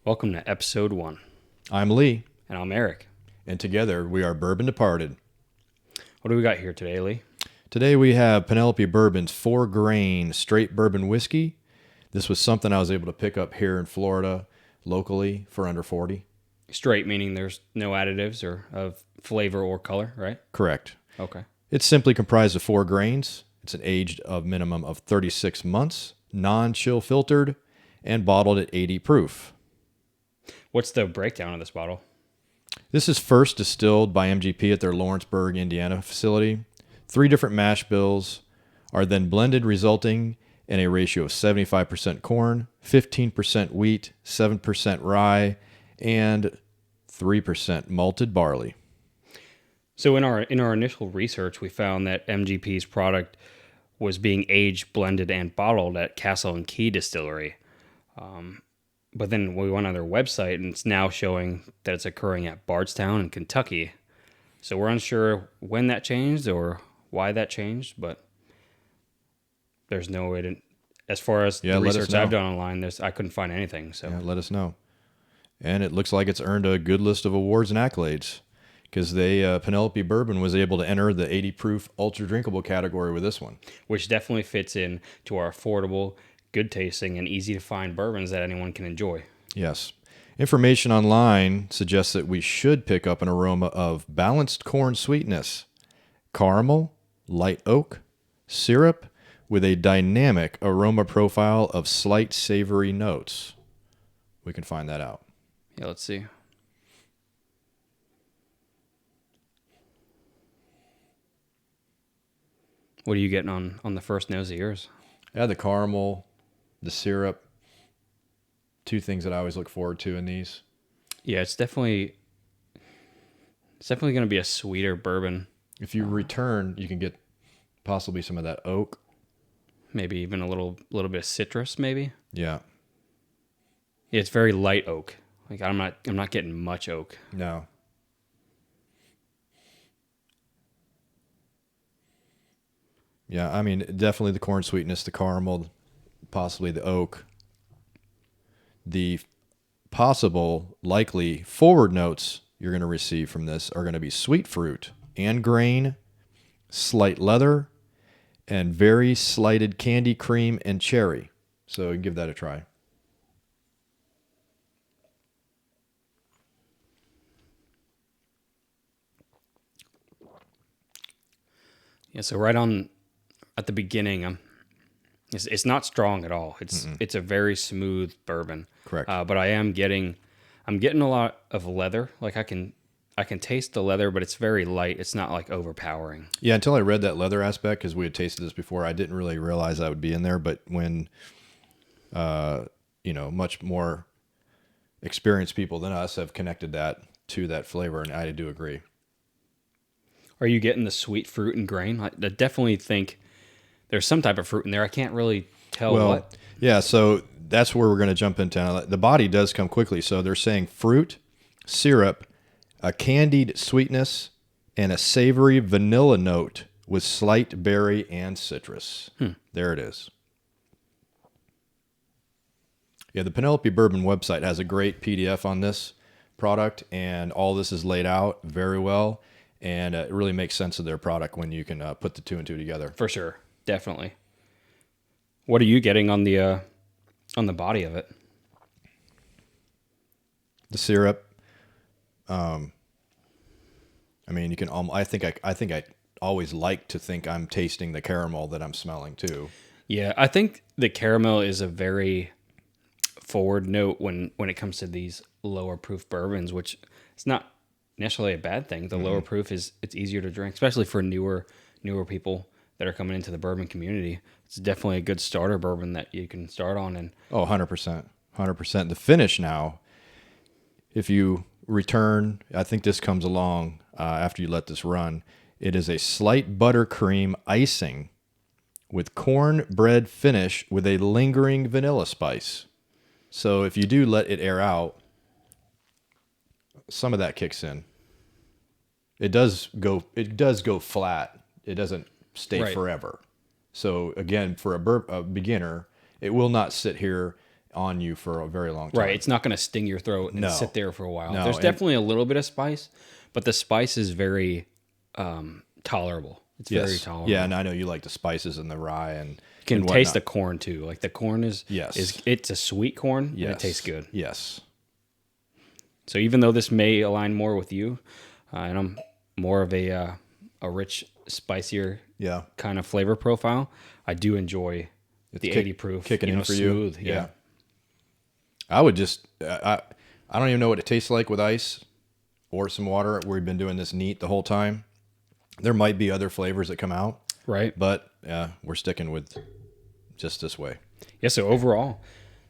Welcome to episode 1. I'm Lee, And I'm Eric. and together we are Bourbon Departed. What do we got here today, Lee? Today we have Penelope Bourbon's 4-grain straight bourbon whiskey. This was something I was able to pick up here in Florida locally for under $40. Straight, meaning there's no additives or of flavor or color, right? Correct. Okay. It's simply comprised of 4 grains. It's an aged of minimum of 36 months, non-chill filtered, and bottled at 80 proof. What's the breakdown of this bottle? This is first distilled by MGP at their Lawrenceburg, Indiana facility. 3 different mash bills are then blended, resulting in a ratio of 75% corn, 15% wheat, 7% rye, and 3% malted barley. So in our initial research, we found that MGP's product was being aged, blended, and bottled at Castle and Key Distillery. But then we went on their website, and it's now showing that it's occurring at Bardstown in Kentucky. So we're unsure when that changed or why that changed, but there's no way to, as far as the let us research know. I've done online, I couldn't find anything. So Yeah, let us know. And it looks like it's earned a good list of awards and accolades because Penelope Bourbon was able to enter the 80 proof ultra drinkable category with this one. which definitely fits in to our affordable, good tasting, and easy to find bourbons that anyone can enjoy. Yes. Information online suggests that we should pick up an aroma of balanced corn sweetness, caramel, light oak, syrup, with a dynamic aroma profile of slight savory notes. We can find that out. Yeah, let's see. What are you getting on the first nose of yours? Yeah, the caramel, the syrup, 2 things that I always look forward to in these. Yeah, it's definitely going to be a sweeter bourbon. If you return, you can get possibly some of that oak. Maybe even a little bit of citrus, maybe. Yeah. Yeah, it's very light oak. Like I'm not getting much oak. No. Yeah, I mean, definitely the corn sweetness, the caramel, possibly the oak. The possible, likely forward notes you're going to receive from this are going to be sweet fruit and grain, slight leather, and very slighted candy cream and cherry. So give that a try. Yeah, so right on at the beginning, it's not strong at all. It's a very smooth bourbon. Correct. But I'm getting a lot of leather. Like I can taste the leather, but it's very light. It's not like overpowering. Yeah, until I read that leather aspect, because we had tasted this before, I didn't really realize that would be in there. But when, much more experienced people than us have connected that to that flavor, and I do agree. Are you getting the sweet fruit and grain? I definitely think there's some type of fruit in there. I can't really tell what. Yeah, so that's where we're going to jump into. The body does come quickly, so they're saying fruit, syrup, a candied sweetness, and a savory vanilla note with slight berry and citrus. There it is. Yeah, the Penelope Bourbon website has a great PDF on this product, and all this is laid out very well, and it really makes sense of their product when you can put the 2 and 2 together. For sure, definitely. What are you getting on the body of it? The syrup. I mean, you can. I think I always like to think I'm tasting the caramel that I'm smelling too. Yeah, I think the caramel is a very forward note when it comes to these lower proof bourbons, which it's not necessarily a bad thing. The lower proof it's easier to drink, especially for newer people that are coming into the bourbon community. It's definitely a good starter bourbon that you can start on. And 100%. 100%. The finish now, if you return, I think this comes along after you let this run. It is a slight buttercream icing with cornbread finish with a lingering vanilla spice. So if you do let it air out, some of that kicks in. It does go flat. It doesn't stay forever. So again, for a beginner, it will not sit here on you for a very long time. Right. It's not going to sting your throat and No. sit there for a while. No, There's and- definitely a little bit of spice, but the spice is very tolerable. It's very tolerable. Yeah, and I know you like the spices and the rye and You can and taste the whatnot. corn too. Like the corn is Yes. it's a sweet corn and Yes. it tastes good. Yes. So even though this may align more with you, and I'm more of a rich, spicier Yeah. kind of flavor profile, I do enjoy the 80 proof. kicking in for smooth. you. Yeah. I would just I don't even know what it tastes like with ice or some water. We've been doing this neat the whole time. There might be other flavors that come out, Right. but we're sticking with just this way. Yeah. So overall,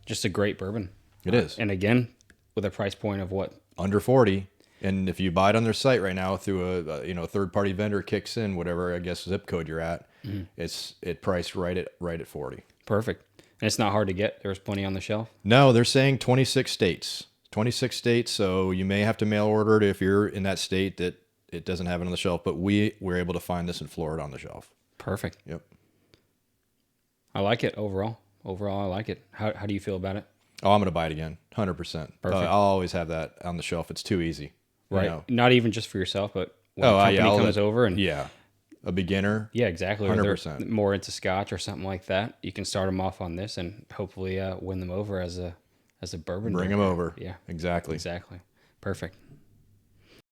just a great bourbon. It is. And again, with a price point of what? Under 40, and if you buy it on their site right now through a third party vendor kicks in whatever I guess zip code you're at, it's priced right at 40. Perfect. And it's not hard to get. There's plenty on the shelf. No, they're saying 26 states. 26 states, so you may have to mail order it if you're in that state that it doesn't have it on the shelf, but we were able to find this in Florida on the shelf. Perfect. Yep. I like it overall. Overall, I like it. How do you feel about it? Oh, I'm going to buy it again. 100%. Perfect. I'll always have that on the shelf. It's too easy. you Right. know. Not even just for yourself, but when a company comes over and Yeah. A beginner. yeah, exactly. Or they're 100%. more into scotch or something like that. You can start them off on this and hopefully win them over as a bourbon. Bring them drinker. over. Yeah, Exactly. exactly. Perfect.